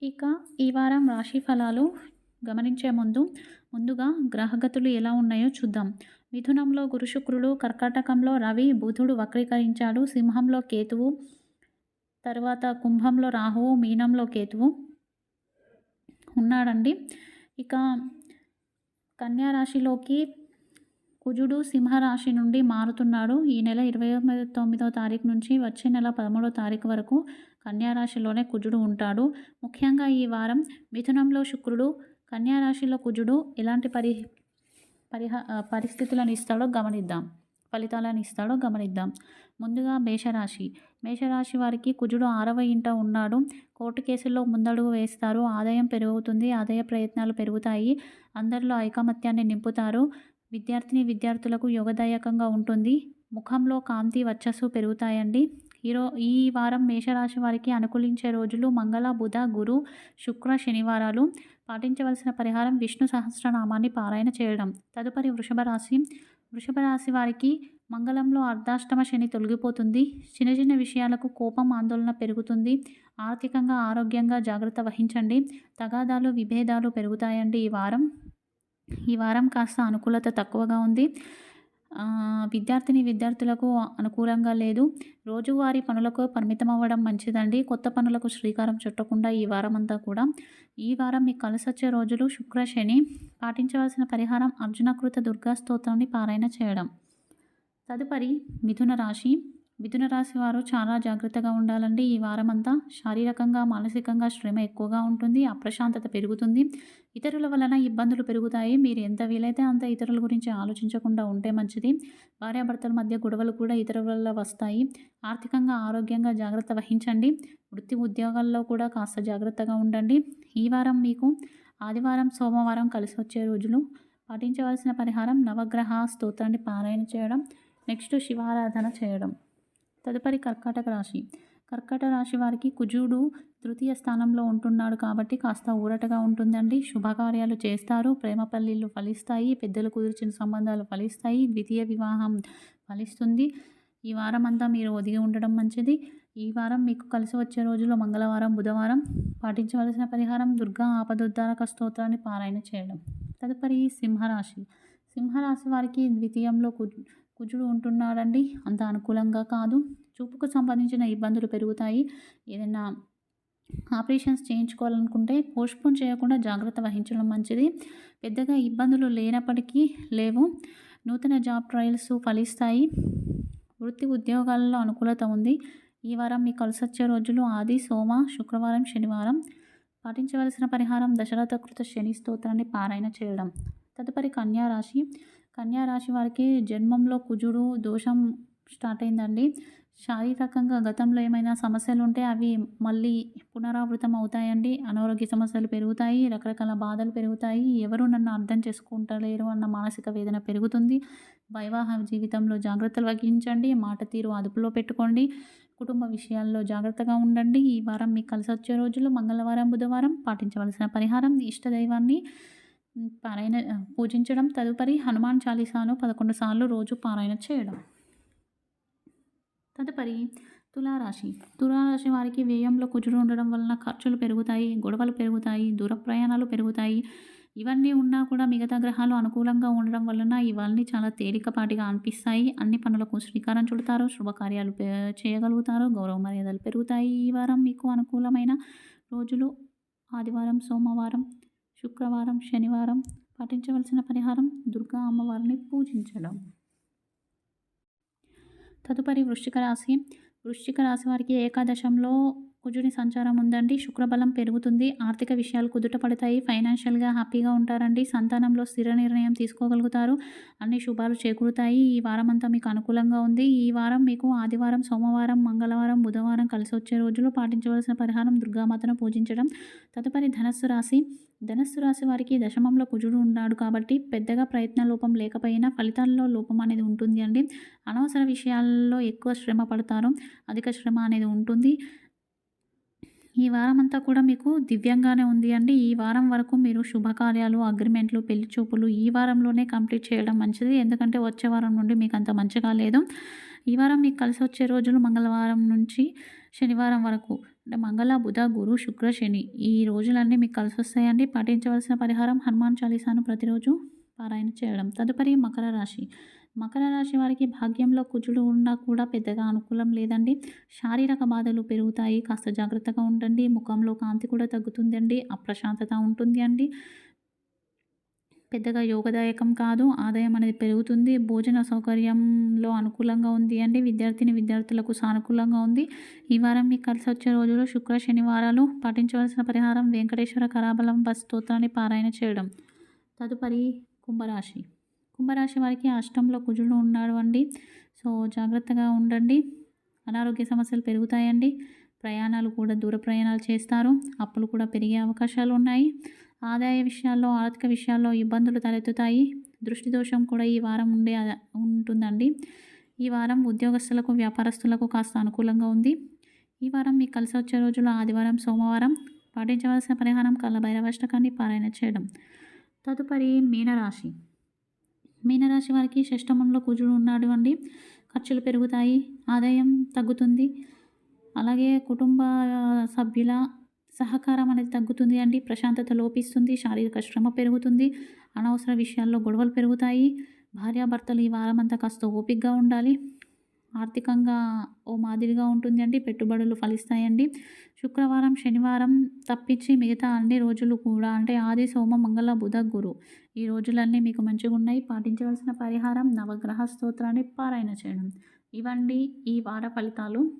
ఇక ఈ వారం రాశి ఫలాలు గమనించే ముందుగా గ్రహగతులు ఎలా ఉన్నాయో చూద్దాం. మిథునంలో గురు శుక్రుడు, కర్కాటకంలో రవి, బుధుడు వక్రీకరించాడు, సింహంలో కేతువు, తర్వాత కుంభంలో రాహువు, మీనంలో కేతువు ఉన్నాడండి. ఇక కన్యా రాశిలోకి కుజుడు సింహరాశి నుండి మారుతున్నాడు. ఈ నెల 29వ తారీఖు నుంచి వచ్చే నెల 13వ తారీఖు వరకు కన్యా రాశిలోనే కుజుడు ఉంటాడు. ముఖ్యంగా ఈ వారం మిథునంలో శుక్రుడు, కన్యా రాశిలో కుజుడు ఎలాంటి పరిస్థితులను ఇస్తాడో గమనిద్దాం. ఫలితాలను ఇస్తాడో గమనిద్దాం. ముందుగా మేషరాశి. మేషరాశి వారికి కుజుడు 6వ ఇంట ఉన్నాడు. కోర్టు కేసుల్లో ముందడుగు వేస్తారు. ఆదాయం పెరుగుతుంది. ఆదాయ ప్రయత్నాలు పెరుగుతాయి. అందరిలో ఐకమత్యాన్ని నింపుతారు. విద్యార్థులకు యోగదాయకంగా ఉంటుంది. ముఖంలో కాంతి, వర్చస్సు పెరుగుతాయండి. ఈ వారం మేషరాశి వారికి అనుకూలించే రోజులు మంగళ, బుధ, గురు, శుక్ర, శనివారాలు. పాటించవలసిన పరిహారం విష్ణు సహస్రనామాన్ని పారాయణ చేయడం. తదుపరి వృషభ రాశి. వృషభ రాశి వారికి మంగళంలో అర్ధాష్టమ శని తొలగిపోతుంది. చిన్న చిన్న విషయాలకు కోపం, ఆందోళన పెరుగుతుంది. ఆర్థికంగా, ఆరోగ్యంగా జాగ్రత్త వహించండి. తగాదాలు, విభేదాలు పెరుగుతాయండి. ఈ వారం కాస్త అనుకూలత తక్కువగా ఉంది. విద్యార్థులకు అనుకూలంగా లేదు. రోజువారీ పనులకు పరిమితం అవ్వడం మంచిదండి. కొత్త పనులకు శ్రీకారం చుట్టకుండా ఈ వారం అంతా కూడా. ఈ వారం మీకు కలిసొచ్చే రోజులు శుక్ర, శని. పాటించవలసిన పరిహారం అర్జునకృత దుర్గా స్తోత్రాన్ని పారాయణ చేయడం. తదుపరి మిథున రాశి. మిథున రాశి వారు చాలా జాగ్రత్తగా ఉండాలండి. ఈ వారమంతా శారీరకంగా, మానసికంగా శ్రమ ఎక్కువగా ఉంటుంది. అప్రశాంతత పెరుగుతుంది. ఇతరుల వలన ఇబ్బందులు పెరుగుతాయి. మీరు ఎంత వీలైతే అంత ఇతరుల గురించి ఆలోచించకుండా ఉంటే మంచిది. భార్యాభర్తల మధ్య గొడవలు కూడా ఇతరుల వల్ల వస్తాయి. ఆర్థికంగా, ఆరోగ్యంగా జాగ్రత్త వహించండి. వృత్తి ఉద్యోగాల్లో కూడా కాస్త జాగ్రత్తగా ఉండండి. ఈ వారం మీకు ఆదివారం, సోమవారం కలిసి వచ్చే రోజులు. పాటించవలసిన పరిహారం నవగ్రహ స్తోత్రాన్ని పారాయణ చేయడం. నెక్స్ట్ శివారాధన చేయడం. తదుపరి కర్కాటక రాశి. కర్కాటక రాశి వారికి కుజుడు తృతీయ స్థానంలో ఉంటున్నాడు కాబట్టి కాస్త ఊరటగా ఉంటుందండి. శుభకార్యాలు చేస్తారు. ప్రేమ పెళ్లిళ్ళు ఫలిస్తాయి. పెద్దలు కుదిర్చిన సంబంధాలు ఫలిస్తాయి. ద్వితీయ వివాహం ఫలిస్తుంది. ఈ వారం అంతా మీరు ఒదిగి ఉండడం మంచిది. ఈ వారం మీకు కలిసి వచ్చే రోజుల్లో మంగళవారం, బుధవారం. పాటించవలసిన పరిహారం దుర్గా ఆపదుద్ధారక స్తోత్రాన్ని పారాయణ చేయడం. తదుపరి సింహరాశి. సింహరాశి వారికి ద్వితీయంలో కుజుడు ఉంటున్నాడండి. అంత అనుకూలంగా కాదు. చూపుకు సంబంధించిన ఇబ్బందులు పెరుగుతాయి. ఏదైనా ఆపరేషన్స్ చేయించుకోవాలనుకుంటే పోస్ట్పోన్ చేయకుండా జాగ్రత్త వహించడం మంచిది. పెద్దగా ఇబ్బందులు లేనప్పటికీ లేవు. నూతన జాబ్ ట్రయల్స్ ఫలిస్తాయి. వృత్తి ఉద్యోగాలలో అనుకూలత ఉంది. ఈ వారం మీకు కలిసొచ్చే రోజులు ఆది, సోమ, శుక్రవారం, శనివారం. పాటించవలసిన పరిహారం దశరథకృత శని స్తోత్రాన్ని పారాయణ చేయడం. తదుపరి కన్యారాశి. కన్యారాశి వారికి జన్మంలో కుజుడు దోషం స్టార్ట్ అయిందండి. శారీరకంగా గతంలో ఏమైనా సమస్యలు ఉంటే అవి మళ్ళీ పునరావృతం అవుతాయండి. అనారోగ్య సమస్యలు పెరుగుతాయి. రకరకాల బాధలు పెరుగుతాయి. ఎవరు నన్ను అర్థం చేసుకుంటలేరు అన్న మానసిక వేదన పెరుగుతుంది. వైవాహ జీవితంలో జాగ్రత్తలు వహించండి. మాట తీరు అదుపులో పెట్టుకోండి. కుటుంబ విషయాల్లో జాగ్రత్తగా ఉండండి. ఈ వారం మీకు కలిసి వచ్చే రోజులు మంగళవారం, బుధవారం. పాటించవలసిన పరిహారం ఇష్టదైవాన్ని పారాయణ పూజించడం. తదుపరి హనుమాన్ చాలీసాను 11 సార్లు రోజు పారాయణ చేయడం. తదుపరి తులారాశి. తులారాశి వారికి వ్యయంలో కుజుడు ఉండడం వలన ఖర్చులు పెరుగుతాయి. గొడవలు పెరుగుతాయి. దూర ప్రయాణాలు పెరుగుతాయి. ఇవన్నీ ఉన్నా కూడా మిగతా గ్రహాలు అనుకూలంగా ఉండడం వలన ఇవన్నీ చాలా తేలికపాటిగా అనిపిస్తాయి. అన్ని పనులకు శ్రీకారం చుడతారు. శుభకార్యాలు చేయగలుగుతారు. గౌరవ మర్యాదలు పెరుగుతాయి. ఈ వారం మీకు అనుకూలమైన రోజులు ఆదివారం, సోమవారం, శుక్రవారం, శనివారం. పాటించవలసిన పరిహారం దుర్గా అమ్మవారిని పూజించడం. తదుపరి వృశ్చిక రాశి. వృశ్చిక రాశి వారికి ఏకాదశంలో కుజుని సంచారం ఉందండి. శుక్రబలం పెరుగుతుంది. ఆర్థిక విషయాలు కుదుట పడతాయి. ఫైనాన్షియల్గా హ్యాపీగా ఉంటారండి. సంతానంలో స్థిర నిర్ణయం తీసుకోగలుగుతారు. అన్ని శుభాలు చేకూరుతాయి. ఈ వారం అంతా మీకు అనుకూలంగా ఉంది. ఈ వారం మీకు ఆదివారం, సోమవారం, మంగళవారం, బుధవారం కలిసి వచ్చే రోజులు. పాటించవలసిన పరిహారం దుర్గామాతను పూజించడం. తదుపరి ధనస్సు రాశి. ధనస్సు రాశి వారికి దశమంలో కుజుడు ఉన్నాడు కాబట్టి పెద్దగా ప్రయత్న లోపం లేకపోయినా ఫలితాల్లో లోపం అనేది ఉంటుంది అండి. అనవసర విషయాల్లో ఎక్కువ శ్రమ పడతారు. అధిక శ్రమ అనేది ఉంటుంది. ఈ వారం అంతా కూడా మీకు దివ్యంగానే ఉంది అండి. ఈ వారం వరకు మీరు శుభకార్యాలు, అగ్రిమెంట్లు, పెళ్లి చూపులు ఈ వారంలోనే కంప్లీట్ చేయడం మంచిది. ఎందుకంటే వచ్చే వారం నుండి మీకు అంత మంచిగా లేదు. ఈ వారం మీకు కలిసి వచ్చే రోజులు మంగళవారం నుంచి శనివారం వరకు అంటే మంగళ, బుధ, గురు, శుక్ర, శని ఈ రోజులన్నీ మీకు కలిసొస్తాయండి. పాటించవలసిన పరిహారం హనుమాన్ చాలీసాను ప్రతిరోజు పారాయణ చేయడం. తదుపరి మకర రాశి. మకర రాశి వారికి భాగ్యంలో కుజుడు ఉన్నా కూడా పెద్దగా అనుకూలం లేదండి. శారీరక బాధలు పెరుగుతాయి. కాస్త జాగ్రత్తగా ఉండండి. ముఖంలో కాంతి కూడా తగ్గుతుందండి. అప్రశాంతత ఉంటుంది అండి. పెద్దగా యోగదాయకం కాదు. ఆదాయం అనేది పెరుగుతుంది. భోజన సౌకర్యంలో అనుకూలంగా ఉంది అండి. విద్యార్థులకు సానుకూలంగా ఉంది. ఈ వారం మీకు కలిసొచ్చే రోజులు శుక్ర, శనివారాలు. పాటించవలసిన పరిహారం వెంకటేశ్వర కరాబలం స్తోత్రాన్ని పారాయణ చేయడం. తదుపరి కుంభరాశి. కుంభరాశి వారికి అష్టంలో కుజుడు ఉన్నాడు అండి. సో జాగ్రత్తగా ఉండండి. అనారోగ్య సమస్యలు పెరుగుతాయండి. ప్రయాణాలు కూడా దూర ప్రయాణాలు చేస్తారు. అప్పులు కూడా పెరిగే అవకాశాలు ఉన్నాయి. ఆదాయ విషయాల్లో, ఆర్థిక విషయాల్లో ఇబ్బందులు తలెత్తుతాయి. దృష్టి దోషం కూడా ఈ వారం ఉంటుందండి. ఈ వారం ఉద్యోగస్తులకు, వ్యాపారస్తులకు కాస్త అనుకూలంగా ఉంది. ఈ వారం మీకు కలిసి వచ్చే రోజులు ఆదివారం, సోమవారం. పాటించవలసిన పరిహారం కాలభైరవాష్టకాన్ని పారాయణ చేయడం. తదుపరి మీనరాశి. మీనరాశి వారికి షష్టమంలో కుజుడు ఉన్నాడు అండి. ఖర్చులు పెరుగుతాయి. ఆదాయం తగ్గుతుంది. అలాగే కుటుంబ సభ్యుల సహకారం అనేది తగ్గుతుంది అండి. ప్రశాంతత లోపిస్తుంది. శారీరక శ్రమ పెరుగుతుంది. అనవసర విషయాల్లో గొడవలు పెరుగుతాయి. భార్యాభర్తలు ఈ వారం అంతా కాస్త ఓపికగా ఉండాలి. ఆర్థికంగా ఓ మాదిరిగా ఉంటుంది అండి. పెట్టుబడులు ఫలిస్తాయండి. శుక్రవారం, శనివారం తప్పించి మిగతా అన్ని రోజులు కూడా అంటే ఆది, సోమ, మంగళ, బుధ, గురు ఈ రోజులన్నీ మీకు మంచిగా ఉన్నాయి. పాటించవలసిన పరిహారం నవగ్రహ స్తోత్రాన్ని పారాయణ చేయడం. ఇవండి ఈ వార ఫలితాలు.